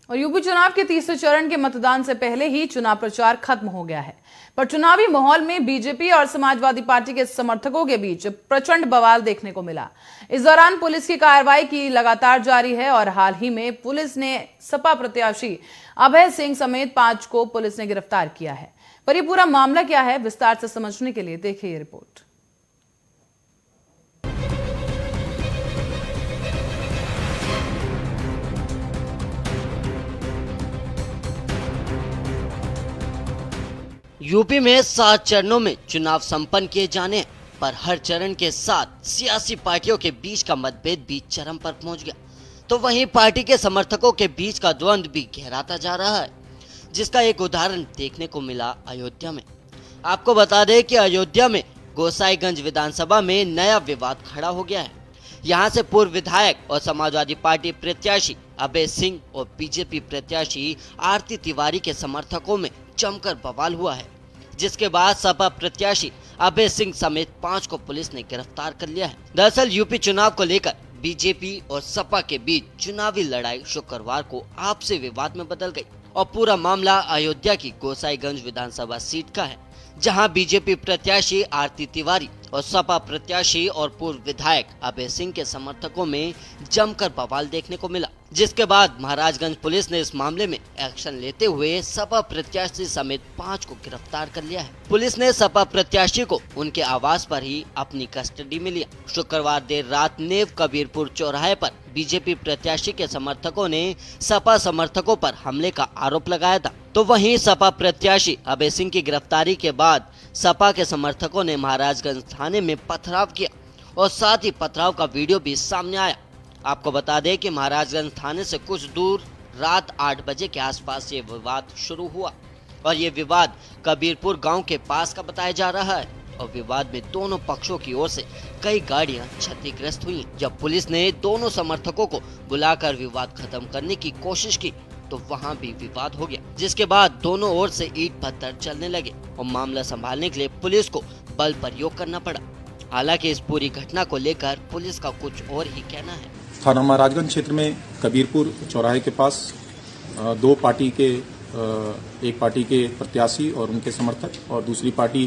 और यूपी चुनाव के तीसरे चरण के मतदान से पहले ही चुनाव प्रचार खत्म हो गया है, पर चुनावी माहौल में बीजेपी और समाजवादी पार्टी के समर्थकों के बीच प्रचंड बवाल देखने को मिला। इस दौरान पुलिस की कार्रवाई की लगातार जारी है और हाल ही में पुलिस ने सपा प्रत्याशी अभय सिंह समेत 5 को पुलिस ने गिरफ्तार किया है। पर यह पूरा मामला क्या है, विस्तार से समझने के लिए देखिए ये रिपोर्ट। यूपी में 7 चरणों में चुनाव संपन्न किए जाने पर हर चरण के साथ सियासी पार्टियों के बीच का मतभेद भी चरम पर पहुंच गया, तो वहीं पार्टी के समर्थकों के बीच का द्वंद्व भी गहराता जा रहा है, जिसका एक उदाहरण देखने को मिला अयोध्या में। आपको बता दें कि अयोध्या में गोसाईगंज विधानसभा में नया विवाद खड़ा हो गया है। यहां से पूर्व विधायक और समाजवादी पार्टी प्रत्याशी अभय सिंह और बीजेपी प्रत्याशी आरती तिवारी के समर्थकों में जमकर बवाल हुआ है, जिसके बाद सपा प्रत्याशी अभय सिंह समेत 5 को पुलिस ने गिरफ्तार कर लिया है। दरअसल यूपी चुनाव को लेकर बीजेपी और सपा के बीच चुनावी लड़ाई शुक्रवार को आपसी विवाद में बदल गई और पूरा मामला अयोध्या की गोसाईगंज विधानसभा सीट का है, जहां बीजेपी प्रत्याशी आरती तिवारी और सपा प्रत्याशी और पूर्व विधायक अभय सिंह के समर्थकों में जमकर बवाल देखने को मिला, जिसके बाद महाराजगंज पुलिस ने इस मामले में एक्शन लेते हुए सपा प्रत्याशी समेत 5 को गिरफ्तार कर लिया है। पुलिस ने सपा प्रत्याशी को उनके आवास पर ही अपनी कस्टडी में लिया। शुक्रवार देर रात नेव कबीरपुर चौराहे पर बीजेपी प्रत्याशी के समर्थकों ने सपा समर्थकों पर हमले का आरोप लगाया था, तो वहीं सपा प्रत्याशी अभय सिंह की गिरफ्तारी के बाद सपा के समर्थकों ने महाराजगंज थाने में पथराव किया और साथ ही पथराव का वीडियो भी सामने आया। आपको बता दें कि महाराजगंज थाने से कुछ दूर रात 8 बजे के आसपास ये विवाद शुरू हुआ और ये विवाद कबीरपुर गांव के पास का बताया जा रहा है और विवाद में दोनों पक्षों की ओर से कई गाड़ियां क्षतिग्रस्त हुई। जब पुलिस ने दोनों समर्थकों को बुलाकर विवाद खत्म करने की कोशिश की तो वहां भी विवाद हो गया, जिसके बाद दोनों ओर से ईंट पत्थर चलने लगे और मामला संभालने के लिए पुलिस को बल प्रयोग करना पड़ा। हालांकि इस पूरी घटना को लेकर पुलिस का कुछ और ही कहना है। थाना महाराजगंज क्षेत्र में कबीरपुर चौराहे के पास दो पार्टी के एक पार्टी के प्रत्याशी और उनके समर्थक और दूसरी पार्टी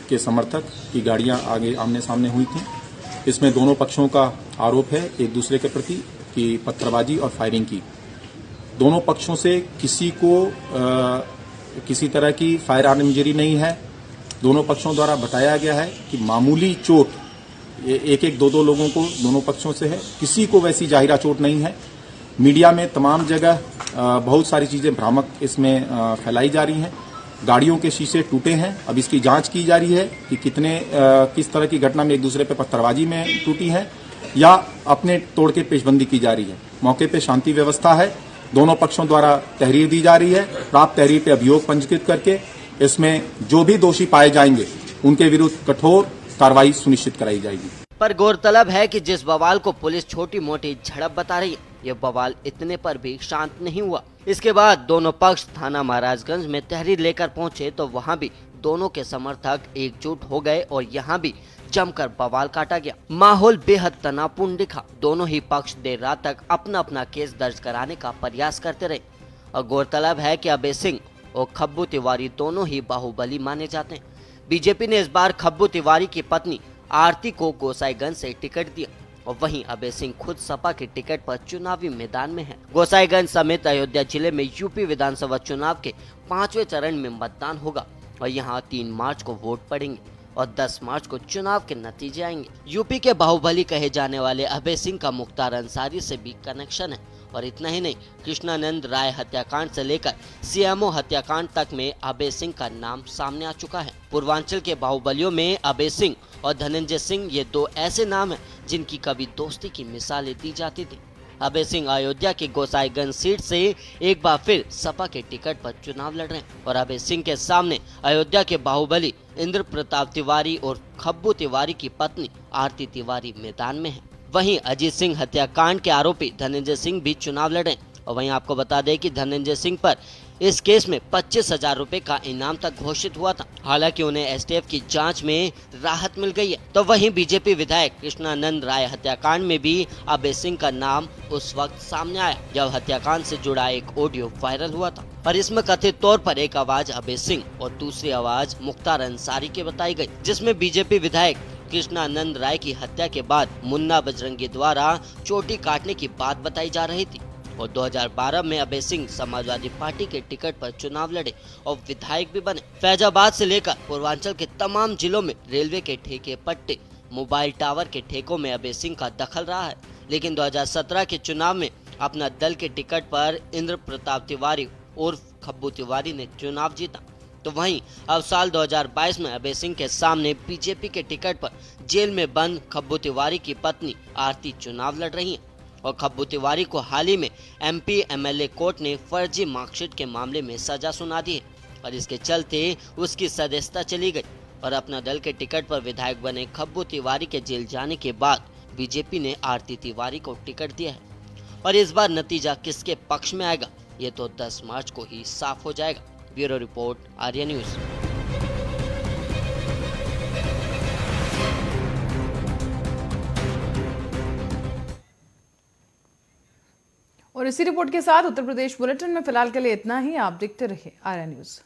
के समर्थक की गाड़ियां आगे आमने सामने हुई थी। इसमें दोनों पक्षों का आरोप है एक दूसरे के प्रति कि पत्थरबाजी और फायरिंग की। दोनों पक्षों से किसी को किसी तरह की फायर आर्म इंजरी नहीं है। दोनों पक्षों द्वारा बताया गया है कि मामूली चोट एक दो लोगों को दोनों पक्षों से है, किसी को वैसी जाहिरा चोट नहीं है। मीडिया में तमाम जगह बहुत सारी चीजें भ्रामक इसमें फैलाई जा रही हैं। गाड़ियों के शीशे टूटे हैं, अब इसकी जांच की जा रही है कि किस तरह की घटना में एक दूसरे पे पत्थरबाजी में टूटी है या अपने तोड़ के पेशबंदी की जा रही है। मौके पे शांति व्यवस्था है। दोनों पक्षों द्वारा तहरीर दी जा रही है। प्राप्त तहरीर पे अभियोग पंजीकृत करके इसमें जो भी दोषी पाए जाएंगे उनके विरुद्ध कठोर कार्रवाई सुनिश्चित कराई जाएगी। पर गौरतलब है कि जिस बवाल को पुलिस छोटी मोटी झड़प बता रही है, ये बवाल इतने पर भी शांत नहीं हुआ। इसके बाद दोनों पक्ष थाना महाराजगंज में तहरीर लेकर पहुंचे तो वहां भी दोनों के समर्थक एकजुट हो गए और यहां भी जमकर बवाल काटा गया। माहौल बेहद तनावपूर्ण दिखा। दोनों ही पक्ष देर रात तक अपना अपना केस दर्ज कराने का प्रयास करते रहे और गौरतलब है कि अभय सिंह और खब्बू तिवारी दोनों ही बाहुबली माने जाते हैं। बीजेपी ने इस बार खब्बू तिवारी की पत्नी आरती को गोसाईगंज से टिकट दिया और वहीं अभय सिंह खुद सपा के टिकट पर चुनावी मैदान में है। गोसाईगंज समेत अयोध्या जिले में यूपी विधानसभा चुनाव के 5वें चरण में मतदान होगा और यहाँ 3 मार्च को वोट पड़ेंगे और 10 मार्च को चुनाव के नतीजे आएंगे। यूपी के बाहुबली कहे जाने वाले अभय सिंह का मुख्तार अंसारी से भी कनेक्शन है और इतना ही नहीं, कृष्णानंद राय हत्याकांड से लेकर सीएमओ हत्याकांड तक में अभय सिंह का नाम सामने आ चुका है। पूर्वांचल के बाहुबलियों में अभय सिंह और धनंजय सिंह ये 2 ऐसे नाम हैं जिनकी कभी दोस्ती की मिसालें दी जाती थी। अभय सिंह अयोध्या की गोसाईगंज सीट से एक बार फिर सपा के टिकट पर चुनाव लड़ रहे हैं और अभय सिंह के सामने अयोध्या के बाहुबली इंद्र प्रताप तिवारी और खब्बू तिवारी की पत्नी आरती तिवारी मैदान में है। वहीं अजीत सिंह हत्याकांड के आरोपी धनंजय सिंह भी चुनाव लड़े और वहीं आपको बता दें कि धनंजय सिंह पर इस केस में 25,000 रुपए का इनाम तक घोषित हुआ था। हालांकि उन्हें एसटीएफ की जांच में राहत मिल गई है। तो वहीं बीजेपी विधायक कृष्णानंद राय हत्याकांड में भी अभय सिंह का नाम उस वक्त सामने आया जब हत्याकांड से जुड़ा एक ऑडियो वायरल हुआ था और इसमें कथित तौर पर एक आवाज अभय सिंह और दूसरी आवाज मुख्तार अंसारी की बताई गई, जिसमें बीजेपी विधायक कृष्णानंद राय की हत्या के बाद मुन्ना बजरंगी द्वारा चोटी काटने की बात बताई जा रही थी। और 2012 में अभय सिंह समाजवादी पार्टी के टिकट पर चुनाव लड़े और विधायक भी बने। फैजाबाद से लेकर पूर्वांचल के तमाम जिलों में रेलवे के ठेके पट्टे, मोबाइल टावर के ठेकों में अभय सिंह का दखल रहा है। लेकिन 2017 के चुनाव में अपना दल के टिकट पर इंद्र प्रताप तिवारी उर्फ खब्बू तिवारी ने चुनाव जीता। तो वहीं अब साल 2022 में अभय सिंह के सामने बीजेपी के टिकट पर जेल में बंद खब्बू तिवारी की पत्नी आरती चुनाव लड़ रही हैं। और खब्बू तिवारी को हाल ही में एमपी एमएलए कोर्ट ने फर्जी मार्कशीट के मामले में सजा सुना दी है और इसके चलते उसकी सदस्यता चली गई। और अपना दल के टिकट पर विधायक बने खब्बू तिवारी के जेल जाने के बाद बीजेपी ने आरती तिवारी को टिकट दिया है। और इस बार नतीजा किसके पक्ष में आएगा ये तो 10 मार्च को ही साफ हो जाएगा। Bureau report, Arya news. और इसी रिपोर्ट के साथ उत्तर प्रदेश बुलेटिन में फिलहाल के लिए इतना ही। आप देखते रहिए आर्या न्यूज।